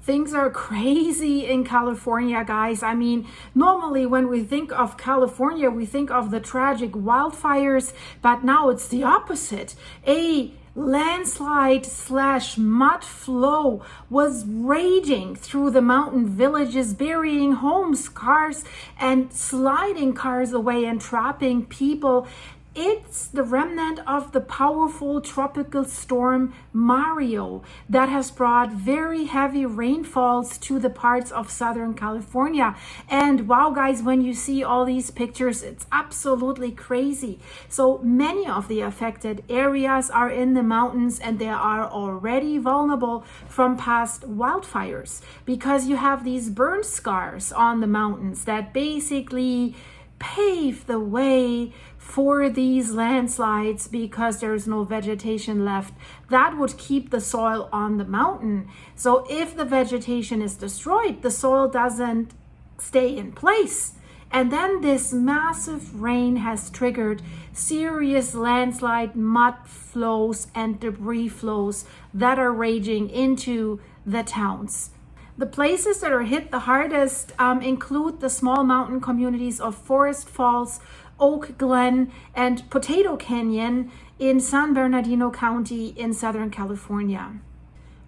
Things are crazy in California, guys. I mean, normally when we think of California, we think of the tragic wildfires, but now it's the opposite. A landslide / mud flow was raging through the mountain villages, burying homes, cars, and sliding cars away and trapping people. It's the remnant of the powerful tropical storm Mario that has brought very heavy rainfalls to the parts of Southern California. And wow, guys, when you see all these pictures, it's absolutely crazy. So many of the affected areas are in the mountains, and they are already vulnerable from past wildfires because you have these burn scars on the mountains that basically pave the way for these landslides because there's no vegetation left that would keep the soil on the mountain. So if the vegetation is destroyed, the soil doesn't stay in place. And then this massive rain has triggered serious landslide mud flows and debris flows that are raging into the towns. The places that are hit the hardest include the small mountain communities of Forest Falls, Oak Glen, and Potato Canyon in San Bernardino County in Southern California.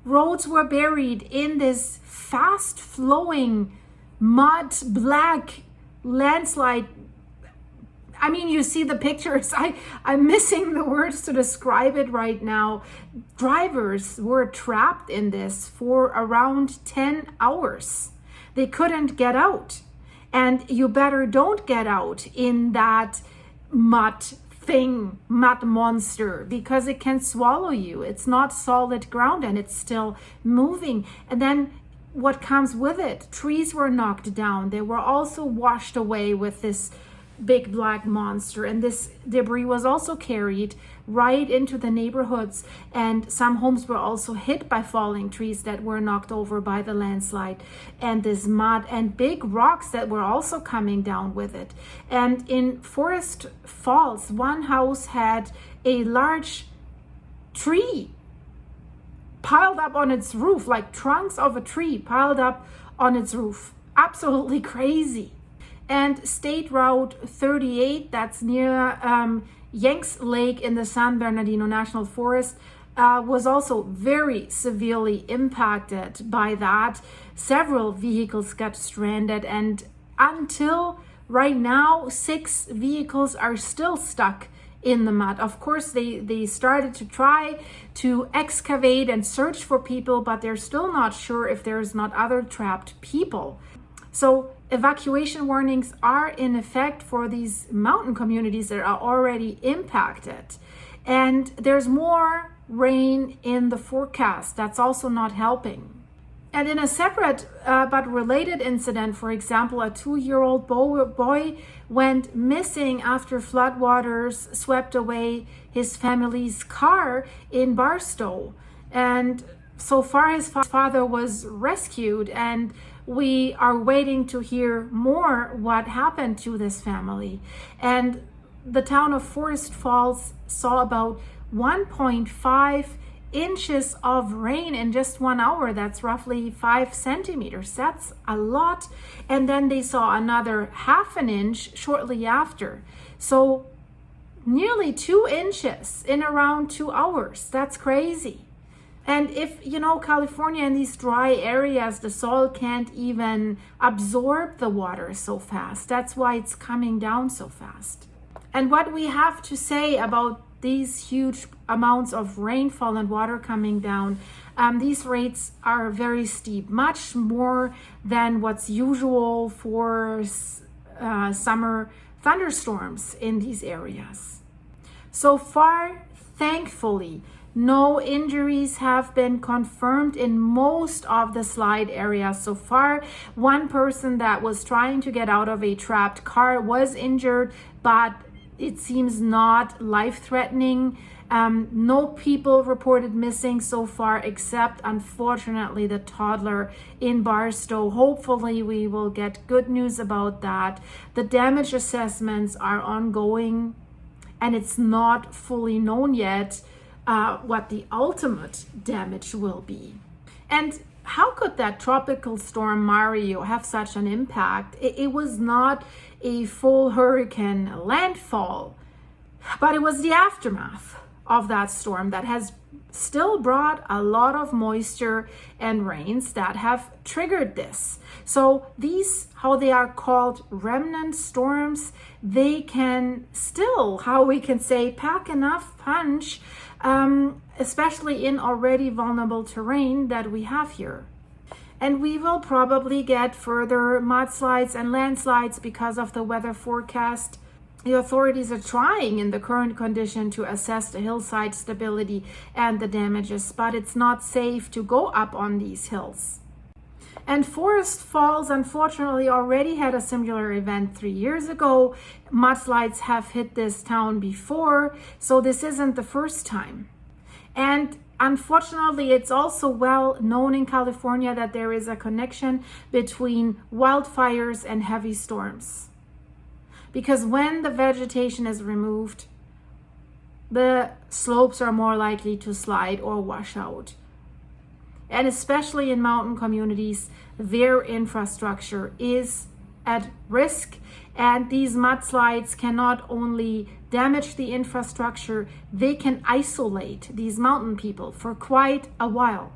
Roads were buried in this fast flowing mud black landslide. I mean, you see the pictures. I'm missing the words to describe it right now. Drivers were trapped in this for around 10 hours. They couldn't get out. And you better don't get out in that mud monster, because it can swallow you. It's not solid ground and it's still moving. And then what comes with it? Trees were knocked down. They were also washed away with this big black monster, and this debris was also carried right into the neighborhoods, and some homes were also hit by falling trees that were knocked over by the landslide, and this mud and big rocks that were also coming down with it. And in Forest Falls, one house had a large tree piled up on its roof, like trunks of a tree piled up on its roof. Absolutely crazy. And State Route 38, that's near Yanks Lake in the San Bernardino National Forest, was also very severely impacted by that. Several vehicles got stranded, and until right now, 6 vehicles are still stuck in the mud. Of course, they started to try to excavate and search for people, but they're still not sure if there's not other trapped people. So evacuation warnings are in effect for these mountain communities that are already impacted. And there's more rain in the forecast. That's also not helping. And in a separate but related incident, for example, a 2-year-old boy went missing after floodwaters swept away his family's car in Barstow. And so far his father was rescued, and we are waiting to hear more what happened to this family. And the town of Forest Falls saw about 1.5 inches of rain in just 1 hour. That's roughly 5 centimeters. That's a lot. And then they saw another ½ an inch shortly after. So nearly 2 inches in around 2 hours. That's crazy. And if, California in these dry areas, the soil can't even absorb the water so fast. That's why it's coming down so fast. And what we have to say about these huge amounts of rainfall and water coming down, these rates are very steep, much more than what's usual for summer thunderstorms in these areas. So far, thankfully, no injuries have been confirmed in most of the slide areas so far. One person that was trying to get out of a trapped car was injured, but it seems not life-threatening. No people reported missing so far, except unfortunately the toddler in Barstow. Hopefully we will get good news about that. The damage assessments are ongoing, and it's not fully known yet what the ultimate damage will be. And how could that tropical storm Mario have such an impact? It was not a full hurricane landfall, but it was the aftermath of that storm that has still brought a lot of moisture and rains that have triggered this. So these, how they are called, remnant storms, they can still, how we can say, pack enough punch, especially in already vulnerable terrain that we have here. And we will probably get further mudslides and landslides because of the weather forecast. The authorities are trying in the current condition to assess the hillside stability and the damages, but it's not safe to go up on these hills. And Forest Falls, unfortunately, already had a similar event 3 years ago. Mudslides have hit this town before, so this isn't the first time. And unfortunately, it's also well known in California that there is a connection between wildfires and heavy storms. Because when the vegetation is removed, the slopes are more likely to slide or wash out. And especially in mountain communities, their infrastructure is at risk. And these mudslides can not only damage the infrastructure, they can isolate these mountain people for quite a while.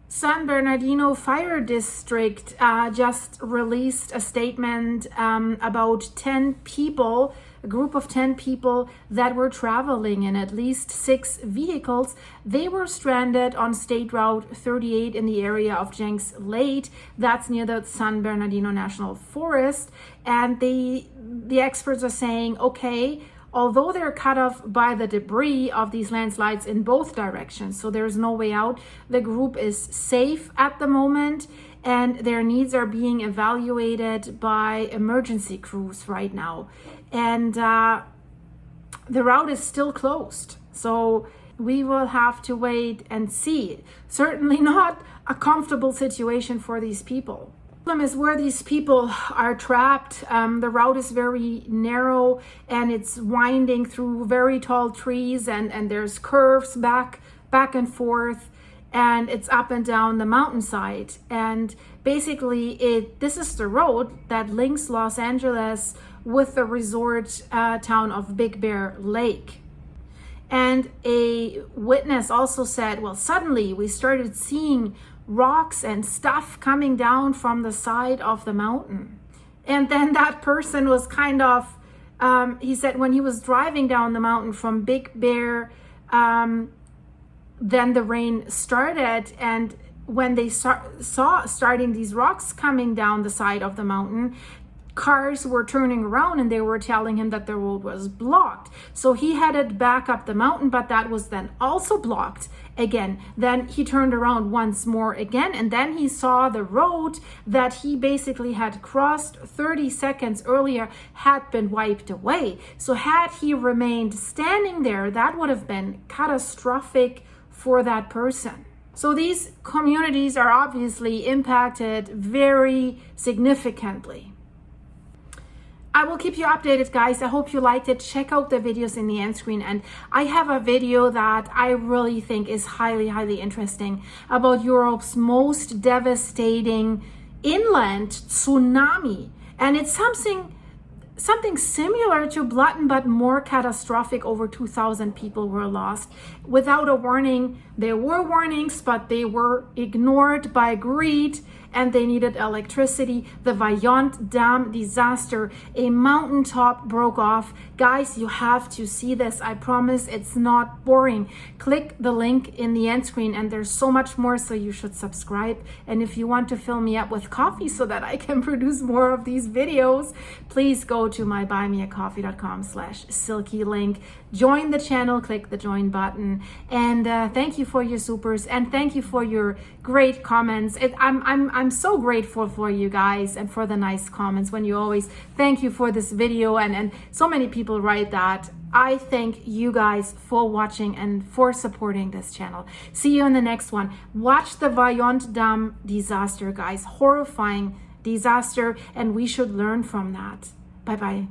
San Bernardino Fire District just released a statement about 10 people, a group of 10 people that were traveling in at least 6 vehicles. They were stranded on State Route 38 in the area of Jenks Lake. That's near the San Bernardino National Forest. And the experts are saying, okay, although they're cut off by the debris of these landslides in both directions, so there's no way out, the group is safe at the moment, and their needs are being evaluated by emergency crews right now. And the route is still closed, so we will have to wait and see. Certainly not a comfortable situation for these people. The problem is where these people are trapped. The route is very narrow and it's winding through very tall trees, and there's curves back and forth, and it's up and down the mountainside. And basically this is the road that links Los Angeles with the resort town of Big Bear Lake. And a witness also said, well, suddenly we started seeing rocks and stuff coming down from the side of the mountain. And then that person was kind of, he said when he was driving down the mountain from Big Bear, then the rain started, and when they saw starting these rocks coming down the side of the mountain, cars were turning around and they were telling him that the road was blocked. So he headed back up the mountain, but that was then also blocked again. Then he turned around once more again, and then he saw the road that he basically had crossed 30 seconds earlier had been wiped away. So had he remained standing there, that would have been catastrophic for that person. So these communities are obviously impacted very significantly. I will keep you updated, guys. I hope you liked it. Check out the videos in the end screen. And I have a video that I really think is highly, highly interesting about Europe's most devastating inland tsunami. And it's something similar to Bluton, but more catastrophic. Over 2,000 people were lost without a warning. There were warnings, but they were ignored by greed, and they needed electricity. The Vaillant Dam disaster, a mountaintop broke off. Guys, you have to see this. I promise it's not boring. Click the link in the end screen, and there's so much more, so you should subscribe. And if you want to fill me up with coffee so that I can produce more of these videos, please go to my buymeacoffee.com/silky link. Join the channel, click the join button, and thank you for your supers, and thank you for your great comments. I'm so grateful for you guys and for the nice comments when you always thank you for this video, and so many people write that. I thank you guys for watching and for supporting this channel. See you in the next one. Watch the Vaillant Dam disaster, guys. Horrifying disaster, and we should learn from that. Bye bye.